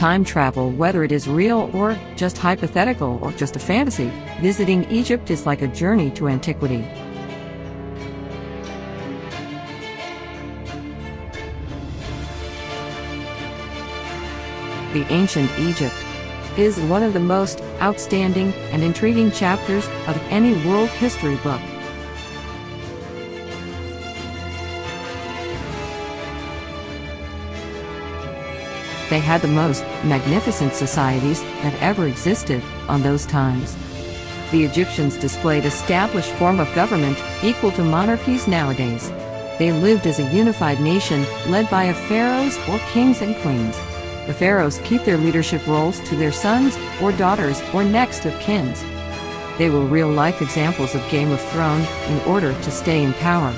time travel, whether it is real or just hypothetical or just a fantasy, visiting Egypt is like a journey to antiquity. The Ancient Egypt is one of the most outstanding and intriguing chapters of any world history book. They had the most magnificent societies that ever existed on those times. The Egyptians displayed established form of government equal to monarchies nowadays. They lived as a unified nation led by pharaohs or kings and queens. The pharaohs keep their leadership roles to their sons or daughters or next of kin. They were real-life examples of Game of Thrones in order to stay in power.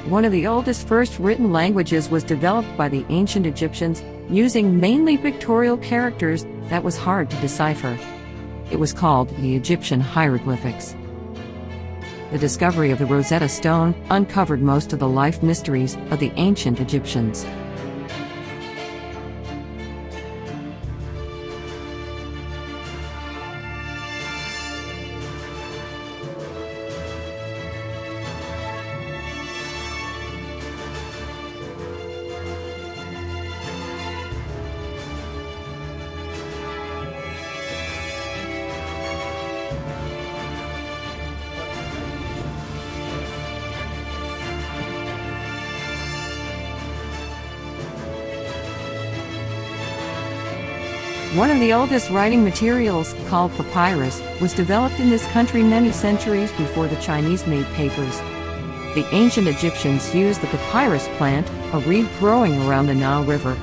One of the oldest first written languages was developed by the ancient Egyptians using mainly pictorial characters that was hard to decipher. It was called the Egyptian hieroglyphics. The discovery of the Rosetta Stone uncovered most of the life mysteries of the ancient Egyptians. One of the oldest writing materials, called papyrus, was developed in this country many centuries before the Chinese made papers. The ancient Egyptians used the papyrus plant, a reed growing around the Nile River.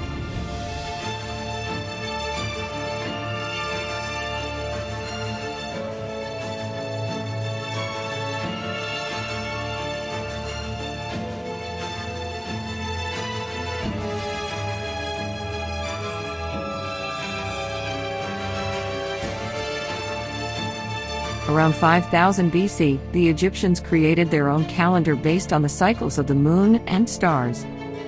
Around 5000 BC, the Egyptians created their own calendar based on the cycles of the moon and stars.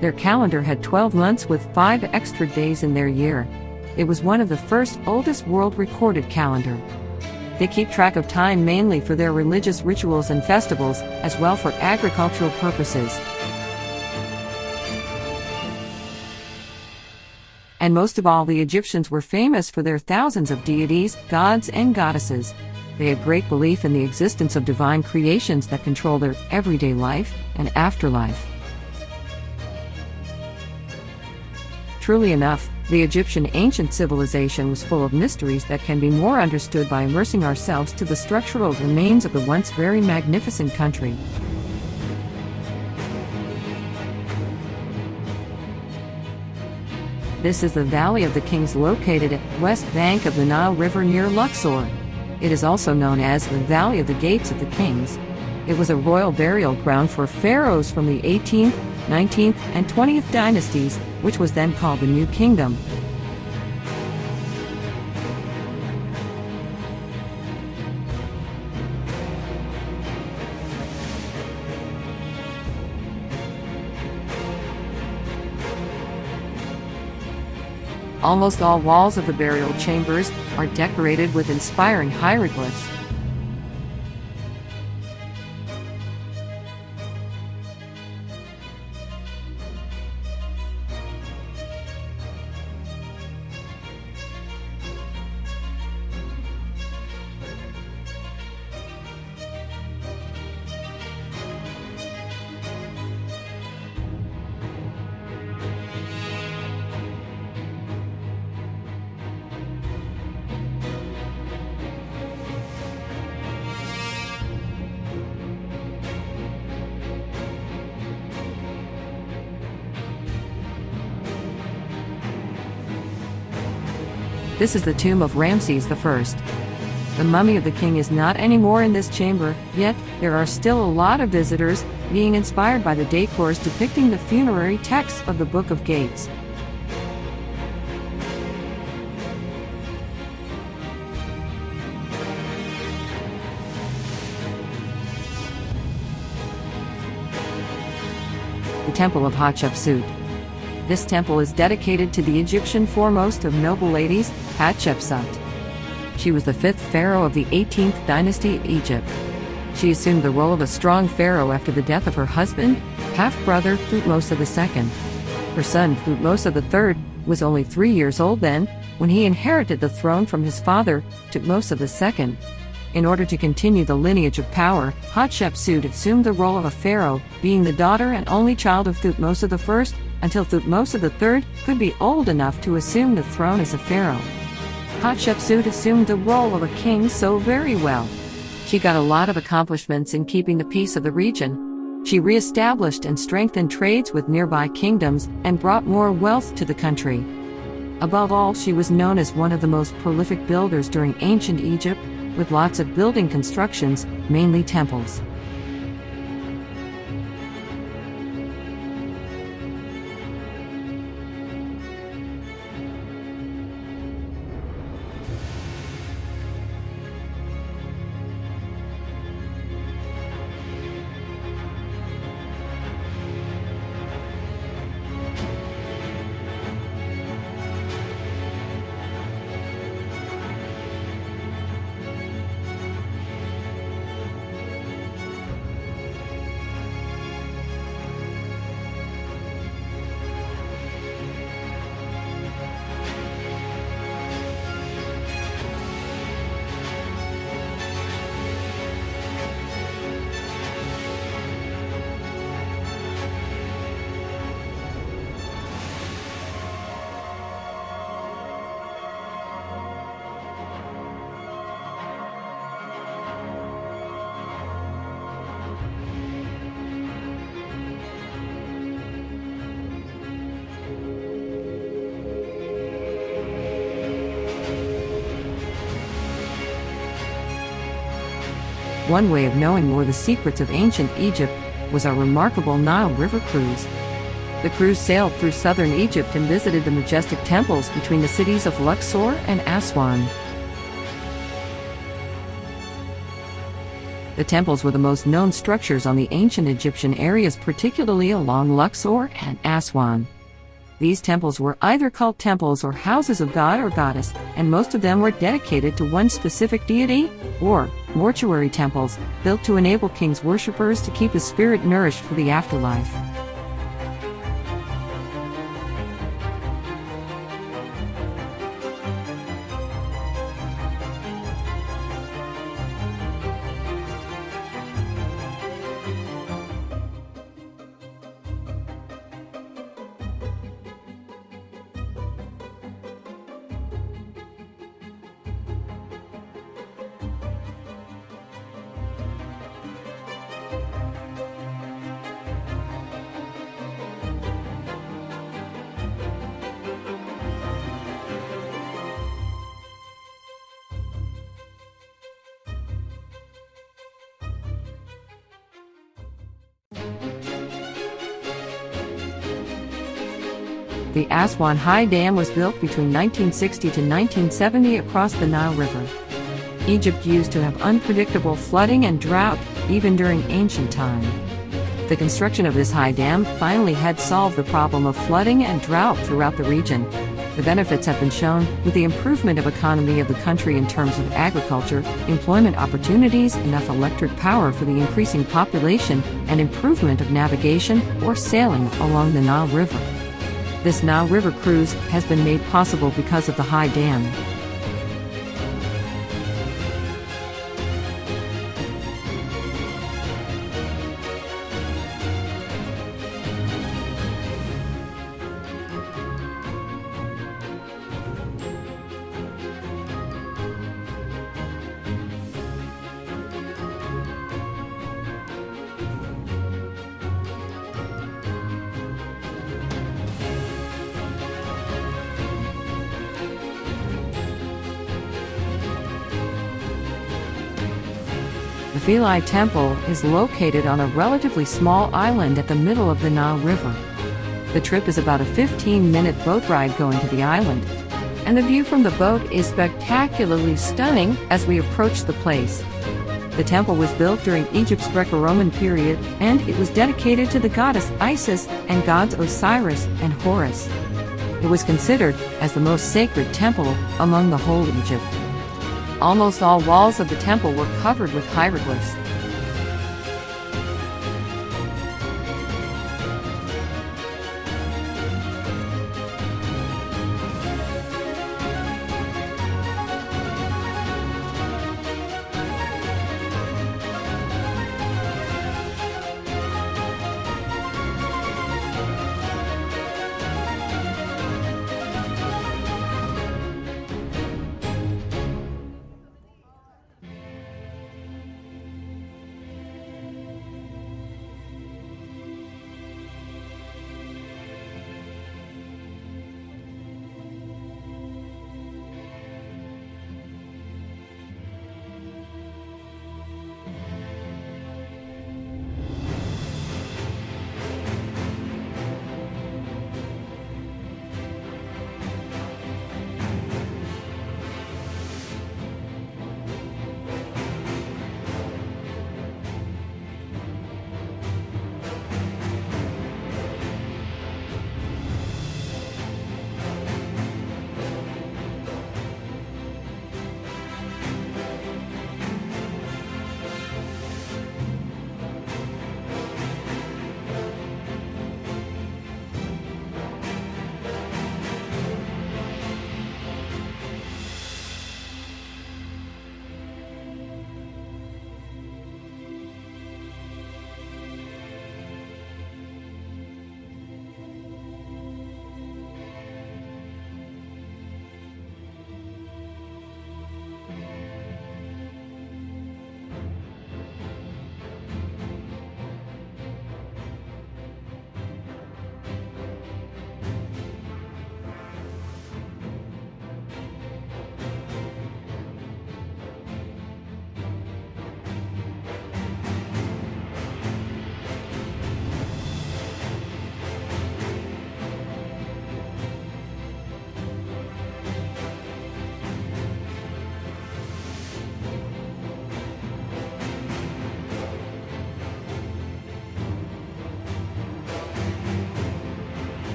Their calendar had 12 months with 5 extra days in their year. It was one of the first oldest world recorded calendar. They keep track of time mainly for their religious rituals and festivals, as well for agricultural purposes. And most of all, the Egyptians were famous for their thousands of deities, gods, and goddesses. They had great belief in the existence of divine creations that control their everyday life and afterlife. Truly enough, the Egyptian ancient civilization was full of mysteries that can be more understood by immersing ourselves to the structural remains of the once very magnificent country. This is the Valley of the Kings located at west bank of the Nile River near Luxor. It is also known as the Valley of the Gates of the Kings. It was a royal burial ground for pharaohs from the 18th, 19th, and 20th dynasties, which was then called the New Kingdom. Almost all walls of the burial chambers are decorated with inspiring hieroglyphs. This is the tomb of Ramses I. The mummy of the king is not anymore in this chamber, yet there are still a lot of visitors being inspired by the decors depicting the funerary texts of the Book of Gates. The Temple of Hatshepsut. This temple is dedicated to the Egyptian foremost of noble ladies, Hatshepsut. She was the fifth pharaoh of the 18th dynasty of Egypt. She assumed the role of a strong pharaoh after the death of her husband, half-brother Thutmose II. Her son, Thutmose III, was only 3 years old then, when he inherited the throne from his father, Thutmose II. In order to continue the lineage of power, Hatshepsut assumed the role of a pharaoh, being the daughter and only child of Thutmose I, until Thutmose III could be old enough to assume the throne as a pharaoh. Hatshepsut assumed the role of a king so very well. She got a lot of accomplishments in keeping the peace of the region. She re-established and strengthened trades with nearby kingdoms and brought more wealth to the country. Above all, she was known as one of the most prolific builders during ancient Egypt, with lots of building constructions, mainly temples. One way of knowing more the secrets of ancient Egypt was our remarkable Nile River Cruise. The cruise sailed through southern Egypt and visited the majestic temples between the cities of Luxor and Aswan. The temples were the most known structures on the ancient Egyptian areas, particularly along Luxor and Aswan. These temples were either called temples or houses of god or goddess, and most of them were dedicated to one specific deity, or mortuary temples, built to enable kings' worshippers to keep his spirit nourished for the afterlife. The Aswan High Dam was built between 1960 to 1970 across the Nile River. Egypt used to have unpredictable flooding and drought, even during ancient time. The construction of this high dam finally had solved the problem of flooding and drought throughout the region. The benefits have been shown with the improvement of economy of the country in terms of agriculture, employment opportunities, enough electric power for the increasing population, and improvement of navigation or sailing along the Nile River. This Nile River Cruise has been made possible because of the high dam. The Philae Temple is located on a relatively small island at the middle of the Nile River. The trip is about a 15-minute boat ride going to the island, and the view from the boat is spectacularly stunning as we approach the place. The temple was built during Egypt's Greco-Roman period, and it was dedicated to the goddess Isis and gods Osiris and Horus. It was considered as the most sacred temple among the whole Egypt. Almost all walls of the temple were covered with hieroglyphs.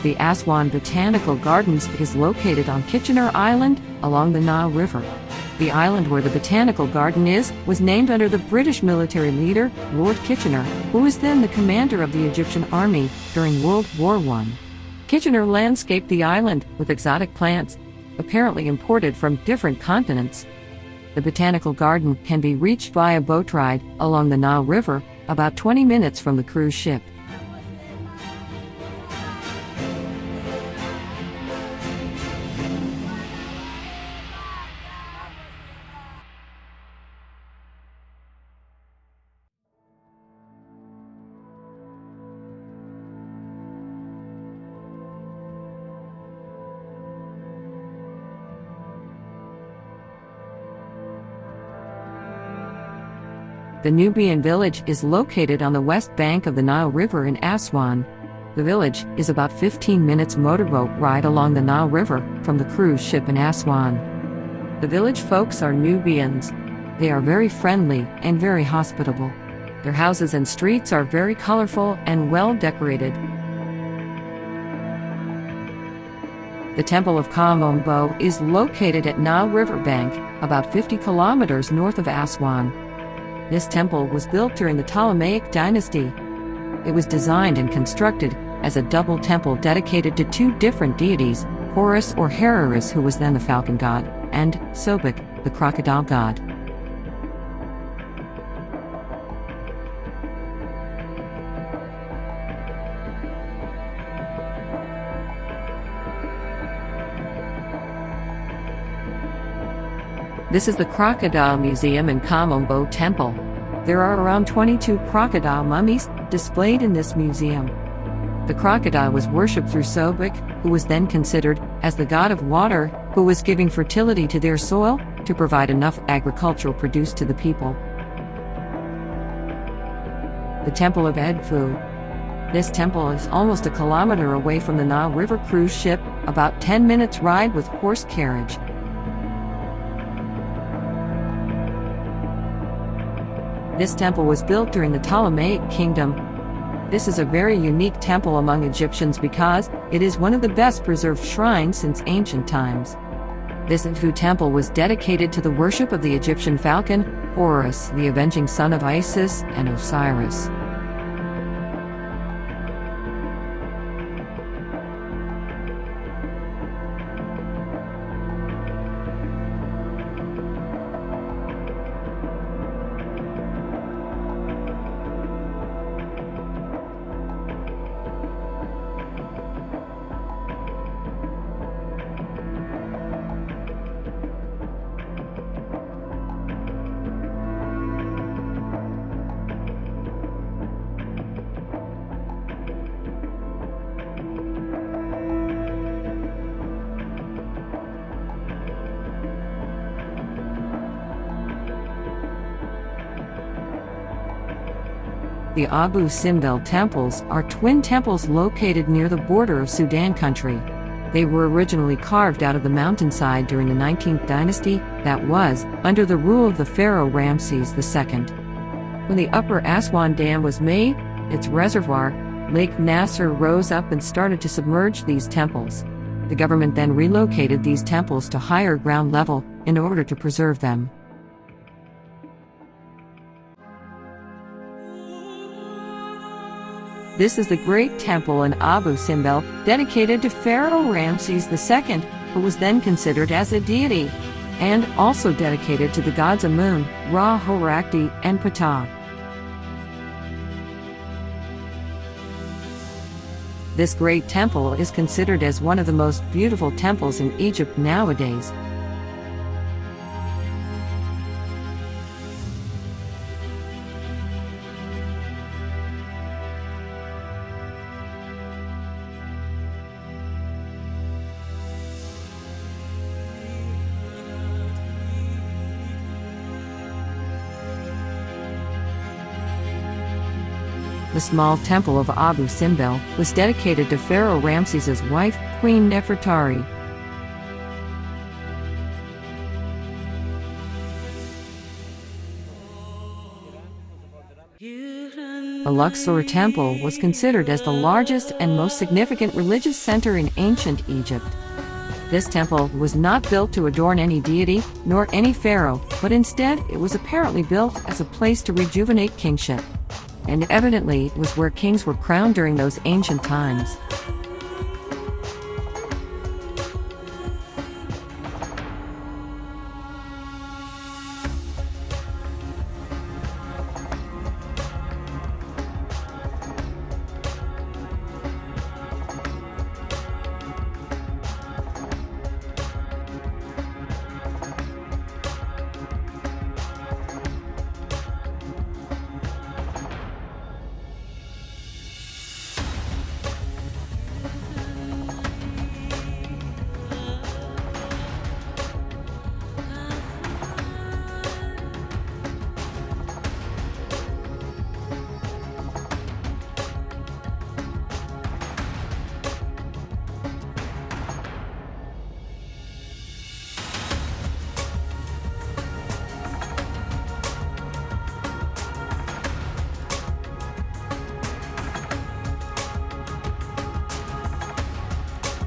The Aswan Botanical Gardens is located on Kitchener Island, along the Nile River. The island where the Botanical Garden is was named after the British military leader, Lord Kitchener, who was then the commander of the Egyptian army during World War I. Kitchener landscaped the island with exotic plants, apparently imported from different continents. The Botanical Garden can be reached via boat ride along the Nile River, about 20 minutes from the cruise ship. The Nubian Village is located on the west bank of the Nile River in Aswan. The village is about 15 minutes motorboat ride along the Nile River from the cruise ship in Aswan. The village folks are Nubians. They are very friendly and very hospitable. Their houses and streets are very colorful and well decorated. The Temple of Kom Ombo is located at Nile River bank, about 50 kilometers north of Aswan. This temple was built during the Ptolemaic dynasty. It was designed and constructed as a double temple dedicated to two different deities, Horus or Herois, who was then the falcon god, and Sobek, the crocodile god. This is the Crocodile Museum in Kom Ombo Temple. There are around 22 crocodile mummies displayed in this museum. The crocodile was worshipped through Sobek, who was then considered as the god of water, who was giving fertility to their soil to provide enough agricultural produce to the people. The Temple of Edfu. This temple is almost a kilometer away from the Nile River Cruise ship, about 10 minutes ride with horse carriage. This temple was built during the Ptolemaic kingdom. This is a very unique temple among Egyptians because it is one of the best preserved shrines since ancient times. This Edfu temple was dedicated to the worship of the Egyptian falcon, Horus, the avenging son of Isis and Osiris. The Abu Simbel Temples are twin temples located near the border of Sudan country. They were originally carved out of the mountainside during the 19th dynasty, that was, under the rule of the pharaoh Ramses II. When the upper Aswan Dam was made, its reservoir, Lake Nasser, rose up and started to submerge these temples. The government then relocated these temples to higher ground level in order to preserve them. This is the great temple in Abu Simbel, dedicated to Pharaoh Ramses II, who was then considered as a deity, and also dedicated to the gods Amun, Ra, Horakti, and Ptah. This great temple is considered as one of the most beautiful temples in Egypt nowadays. The small temple of Abu Simbel was dedicated to Pharaoh Ramses' wife, Queen Nefertari. The Luxor Temple was considered as the largest and most significant religious center in ancient Egypt. This temple was not built to adorn any deity, nor any pharaoh, but instead it was apparently built as a place to rejuvenate kingship. And evidently it was where kings were crowned during those ancient times.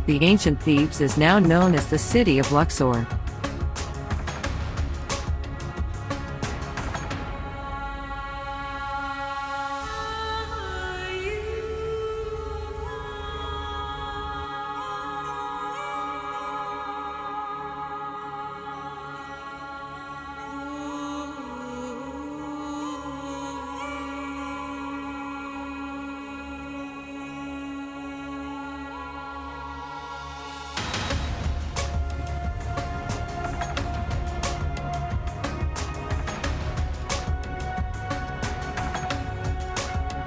The ancient Thebes is now known as the city of Luxor.